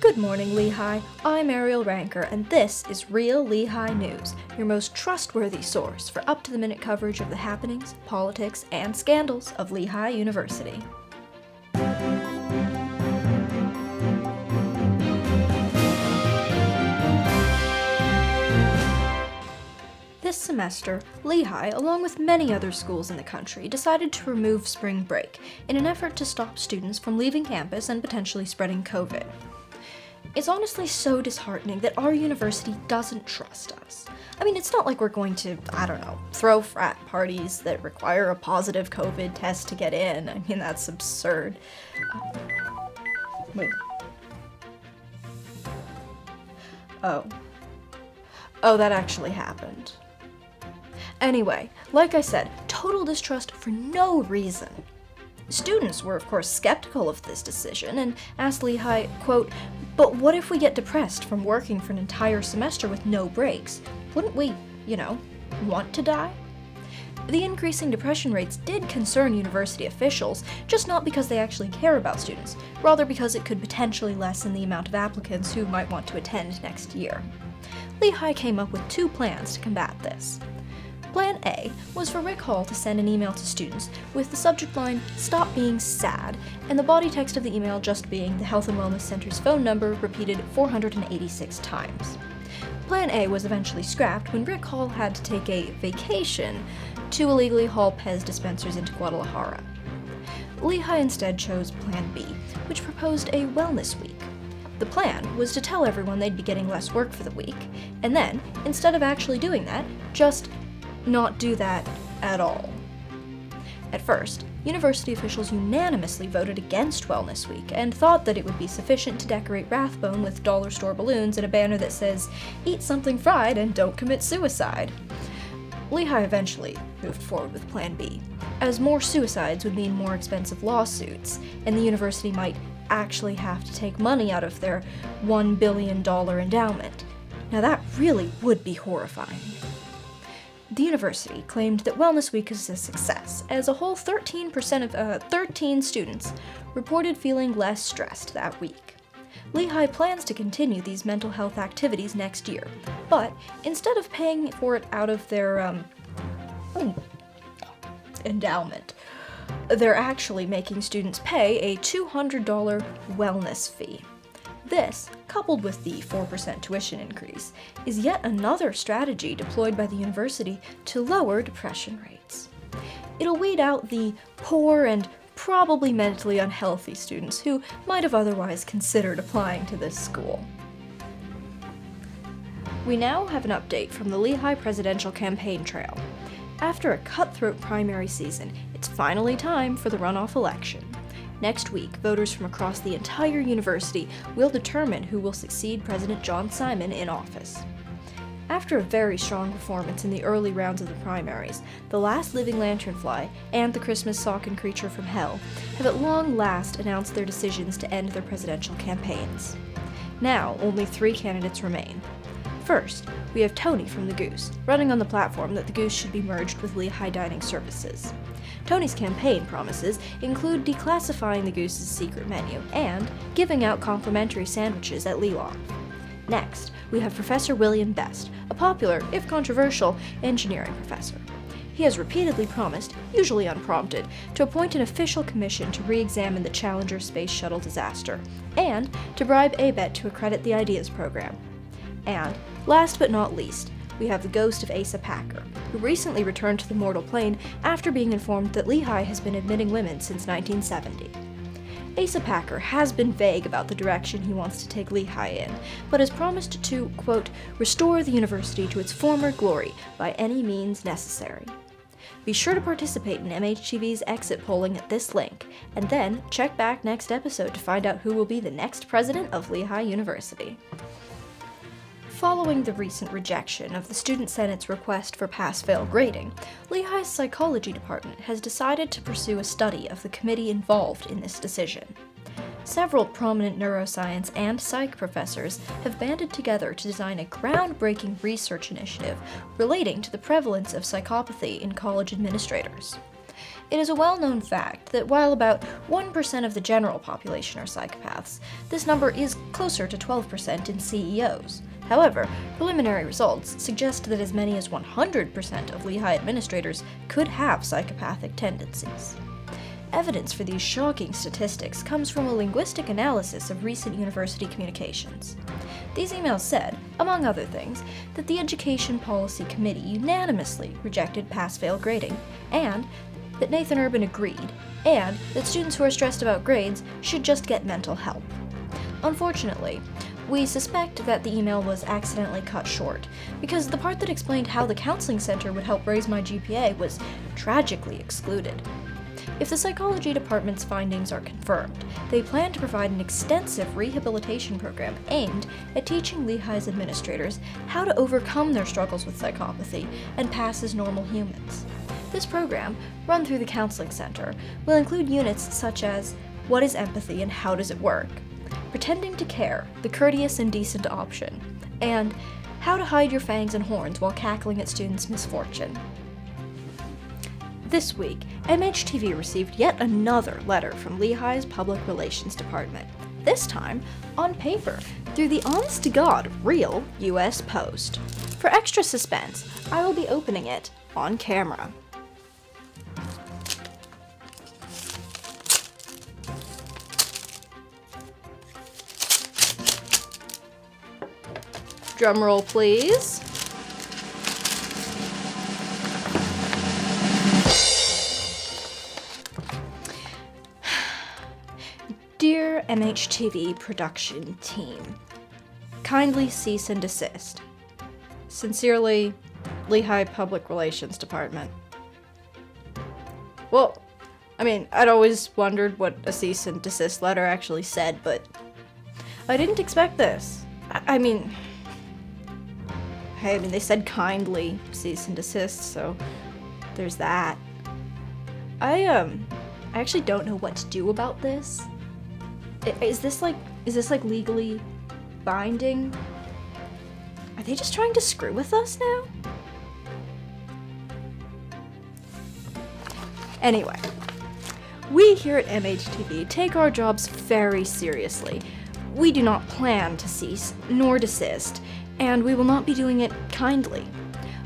Good morning, Lehigh. I'm Ariel Ranker, and this is Real Lehigh News, your most trustworthy source for up-to-the-minute coverage of the happenings, politics, and scandals of Lehigh University. This semester, Lehigh, along with many other schools in the country, decided to remove spring break in an effort to stop students from leaving campus and potentially spreading COVID. It's honestly so disheartening that our university doesn't trust us. I mean, it's not like we're going to, throw frat parties that require a positive COVID test to get in. I mean, that's absurd. Wait. Oh, that actually happened. Anyway, like I said, total distrust for no reason. Students were, of course, skeptical of this decision and asked Lehigh, quote, "But what if we get depressed from working for an entire semester with no breaks? Wouldn't we, want to die?" The increasing depression rates did concern university officials, just not because they actually care about students, rather because it could potentially lessen the amount of applicants who might want to attend next year. Lehigh came up with two plans to combat this. Plan A was for Rick Hall to send an email to students with the subject line, "Stop being sad," and the body text of the email just being the Health and Wellness Center's phone number repeated 486 times. Plan A was eventually scrapped when Rick Hall had to take a vacation to illegally haul Pez dispensers into Guadalajara. Lehigh instead chose Plan B, which proposed a wellness week. The plan was to tell everyone they'd be getting less work for the week, and then, instead of actually doing that, just not do that at all. At first, university officials unanimously voted against Wellness Week and thought that it would be sufficient to decorate Rathbone with dollar store balloons and a banner that says, "Eat something fried and don't commit suicide." Lehigh eventually moved forward with Plan B, as more suicides would mean more expensive lawsuits, and the university might actually have to take money out of their $1 billion endowment. Now that really would be horrifying. The university claimed that Wellness Week is a success, as a whole 13 students reported feeling less stressed that week. Lehigh plans to continue these mental health activities next year, but instead of paying for it out of their endowment, they're actually making students pay a $200 wellness fee. This, coupled with the 4% tuition increase, is yet another strategy deployed by the university to lower depression rates. It'll weed out the poor and probably mentally unhealthy students who might have otherwise considered applying to this school. We now have an update from the Lehigh presidential campaign trail. After a cutthroat primary season, it's finally time for the runoff election. Next week, voters from across the entire university will determine who will succeed President John Simon in office. After a very strong performance in the early rounds of the primaries, the last living lanternfly and the Christmas sock and creature from hell have at long last announced their decisions to end their presidential campaigns. Now, only 3 candidates remain. First, we have Tony from The Goose, running on the platform that The Goose should be merged with Lehigh Dining Services. Tony's campaign promises include declassifying the Goose's secret menu and giving out complimentary sandwiches at Lehigh. Next, we have Professor William Best, a popular, if controversial, engineering professor. He has repeatedly promised, usually unprompted, to appoint an official commission to re-examine the Challenger space shuttle disaster, and to bribe ABET to accredit the IDEAS program. And, last but not least, we have the ghost of Asa Packer, who recently returned to the mortal plane after being informed that Lehigh has been admitting women since 1970. Asa Packer has been vague about the direction he wants to take Lehigh in, but has promised to, quote, "restore the university to its former glory by any means necessary." Be sure to participate in MHTV's exit polling at this link, and then check back next episode to find out who will be the next president of Lehigh University. Following the recent rejection of the Student Senate's request for pass-fail grading, Lehigh's psychology department has decided to pursue a study of the committee involved in this decision. Several prominent neuroscience and psych professors have banded together to design a groundbreaking research initiative relating to the prevalence of psychopathy in college administrators. It is a well-known fact that while about 1% of the general population are psychopaths, this number is closer to 12% in CEOs. However, preliminary results suggest that as many as 100% of Lehigh administrators could have psychopathic tendencies. Evidence for these shocking statistics comes from a linguistic analysis of recent university communications. These emails said, among other things, that the Education Policy Committee unanimously rejected pass-fail grading, and that Nathan Urban agreed, and that students who are stressed about grades should just get mental help. Unfortunately, we suspect that the email was accidentally cut short, because the part that explained how the counseling center would help raise my GPA was tragically excluded. If the psychology department's findings are confirmed, they plan to provide an extensive rehabilitation program aimed at teaching Lehigh's administrators how to overcome their struggles with psychopathy and pass as normal humans. This program, run through the counseling center, will include units such as what is empathy and how does it work, pretending to care, the courteous and decent option, and how to hide your fangs and horns while cackling at students' misfortune. This week, MHTV received yet another letter from Lehigh's Public Relations Department, this time on paper, through the honest-to-God real US Post. For extra suspense, I will be opening it on camera. Drumroll, please. Dear MHTV production team, kindly cease and desist. Sincerely, Lehigh Public Relations Department. Well, I'd always wondered what a cease and desist letter actually said, but I didn't expect this. They said kindly cease and desist, so there's that. I actually don't know what to do about this. Is this legally binding? Are they just trying to screw with us now? Anyway, we here at MHTV take our jobs very seriously. We do not plan to cease nor desist, and we will not be doing it kindly.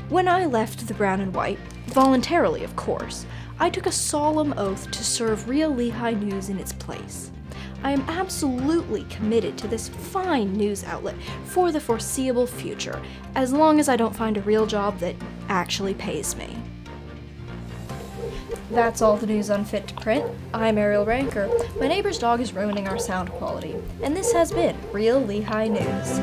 When I left the Brown and White, voluntarily of course, I took a solemn oath to serve real Lehigh news in its place. I am absolutely committed to this fine news outlet for the foreseeable future, as long as I don't find a real job that actually pays me. That's all the news unfit to print. I'm Ariel Ranker. My neighbor's dog is ruining our sound quality, and this has been Real Lehigh News.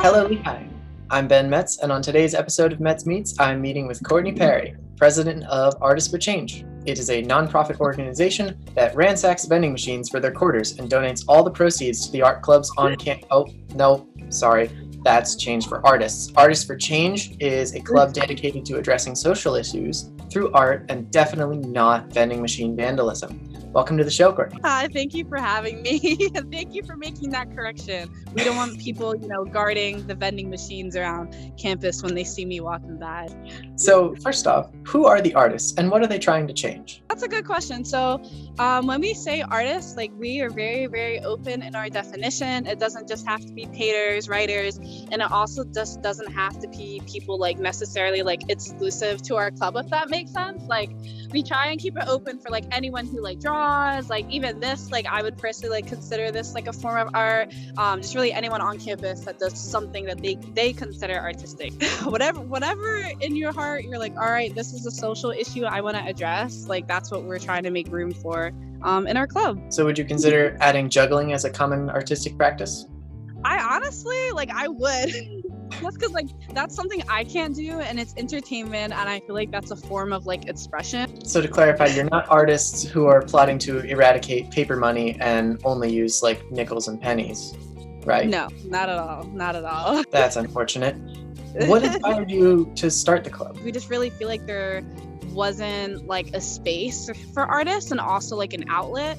Hello, Lehigh. I'm Ben Metz, and on today's episode of Metz Meets, I'm meeting with Courteney Parry, president of Artists for Change. It is a nonprofit organization that ransacks vending machines for their quarters and donates all the proceeds to the art clubs on campus. Oh, no, sorry. That's Change for Artists. Artists for Change is a club dedicated to addressing social issues through art and definitely not vending machine vandalism. Welcome to the show, Courteney. Hi, thank you for having me. Thank you for making that correction. We don't want people, guarding the vending machines around campus when they see me walking by. So first off, who are the artists and what are they trying to change? That's a good question. So when we say artists, we are very, very open in our definition. It doesn't just have to be painters, writers, and it also just doesn't have to be people necessarily exclusive to our club, if that makes sense. We try and keep it open for anyone who draws, even this, I would personally consider this a form of art. Just really anyone on campus that does something that they consider artistic. whatever in your heart, you're all right, this is a social issue I want to address. That's what we're trying to make room for in our club. So would you consider adding juggling as a common artistic practice? I honestly, I would. That's because that's something I can't do, and it's entertainment, and I feel that's a form of expression. So to clarify, you're not artists who are plotting to eradicate paper money and only use nickels and pennies, right? No, not at all. That's unfortunate. What inspired you to start the club? We just really feel there wasn't like a space for artists and also like an outlet.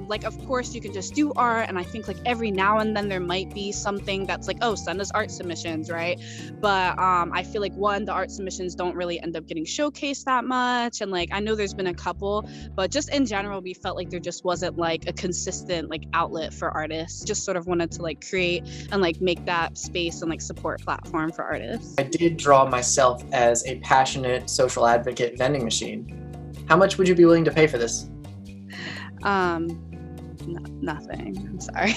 Like, of course you can just do art, and I think like every now and then there might be something that's like, oh, send us art submissions, right? But I feel like the art submissions don't really end up getting showcased that much, and like I know there's been a couple, but just in general we felt like there just wasn't like a consistent like outlet for artists. Just sort of wanted to like create and like make that space and like support platform for artists. I did draw myself as a passionate social advocate vending machine. How much would you be willing to pay for this? Nothing. I'm sorry.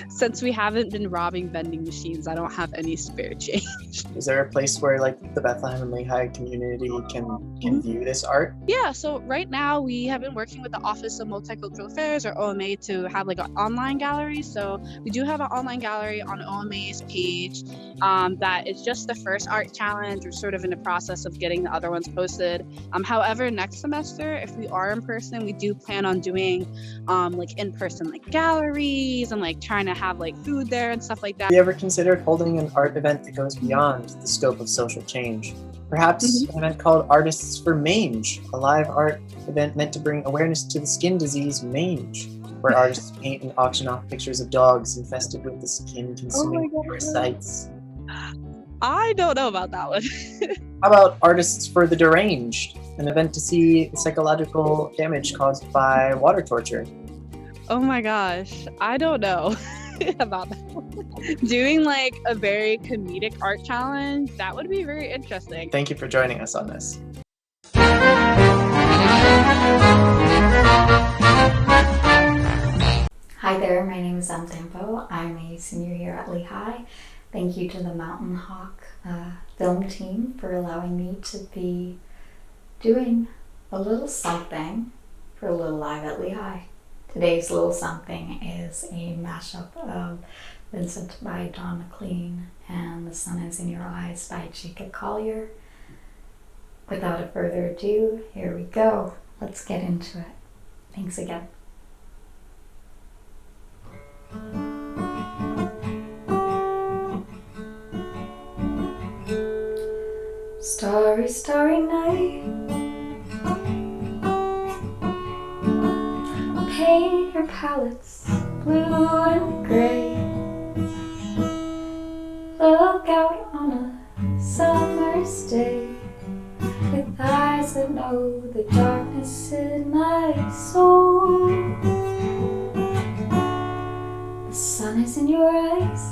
Since we haven't been robbing vending machines, I don't have any spare change. Is there a place where like the Bethlehem and Lehigh community can view this art? Yeah, so right now we have been working with the Office of Multicultural Affairs, or OMA, to have like an online gallery. So we do have an online gallery on OMA's page that is just the first art challenge. We're sort of in the process of getting the other ones posted. However, next semester, if we are in person, we do plan on doing like in-person like galleries and like trying to have like food there and stuff like that. Have you ever considered holding an art event that goes beyond the scope of social change? Perhaps an event called Artists for Mange, a live art event meant to bring awareness to the skin disease mange, where artists paint and auction off pictures of dogs infested with the skin-consuming parasites. I don't know about that one. How about Artists for the Deranged, an event to see the psychological damage caused by water torture? Oh my gosh, I don't know about that one. Doing like a very comedic art challenge, that would be very interesting. Thank you for joining us on this. Hi there, my name is Thampoe. I'm a senior here at Lehigh. Thank you to the Mountain Hawk film team for allowing me to be doing a little something for a Little Live at Lehigh. Today's little something is a mashup of Vincent by McLean and The Sun is in Your Eyes by Collier. Without a further ado, here we go. Let's get into it. Thanks again. Starry, starry night. Paint your palettes blue and gray. Look out on a summer's day with eyes that know the darkness in my soul. The sun is in your eyes.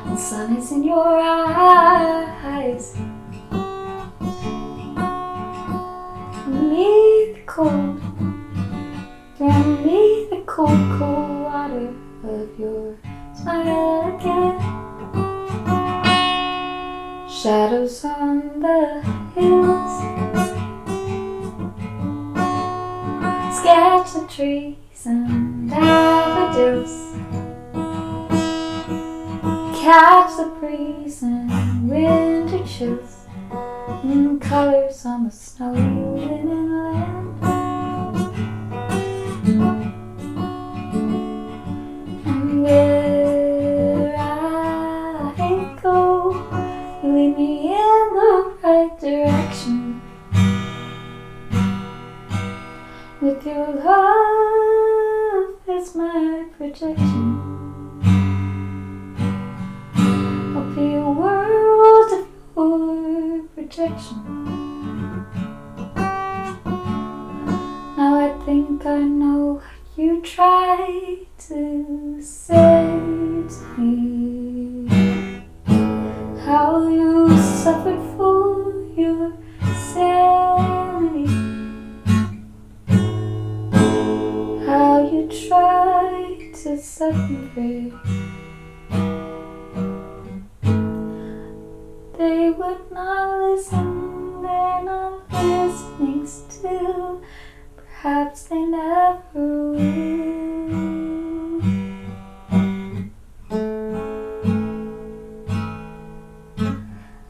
The sun is in your eyes. Me the cold, throw me the cold, cold water of your smile again. Shadows on the hills, sketch the trees and daffodils. Catch the breeze and winter chills, and colors on the snowy linen land. And where I go, you lead me in the right direction. With your love as my protection, I'll be a world of your protection. Now I think I know what you try to say to me, how you suffered for your sanity, how you tried to set me free. They would not listen, they're not listening still. Perhaps they never will.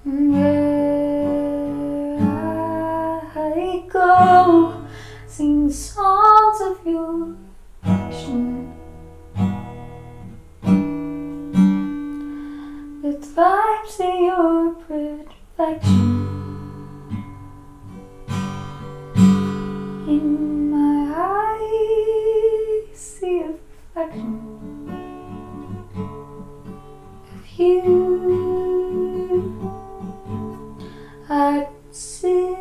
Where I go, sing songs of your action. back to your perfection. In my eyes, see a reflection of you. I see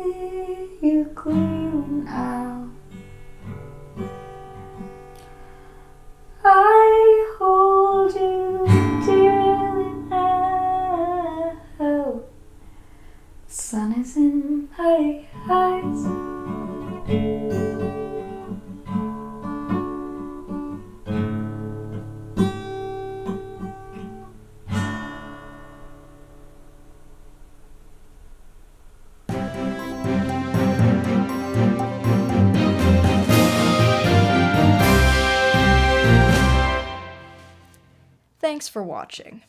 you clearly now. I hold you dearly now. The sun is in my eyes. Thanks for watching.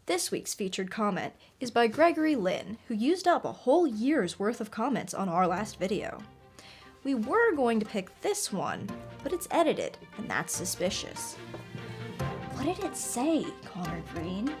This week's featured comment is by Gregory Lynn, who used up a whole year's worth of comments on our last video. We were going to pick this one, but it's edited, and that's suspicious. What did it say, Connor Green?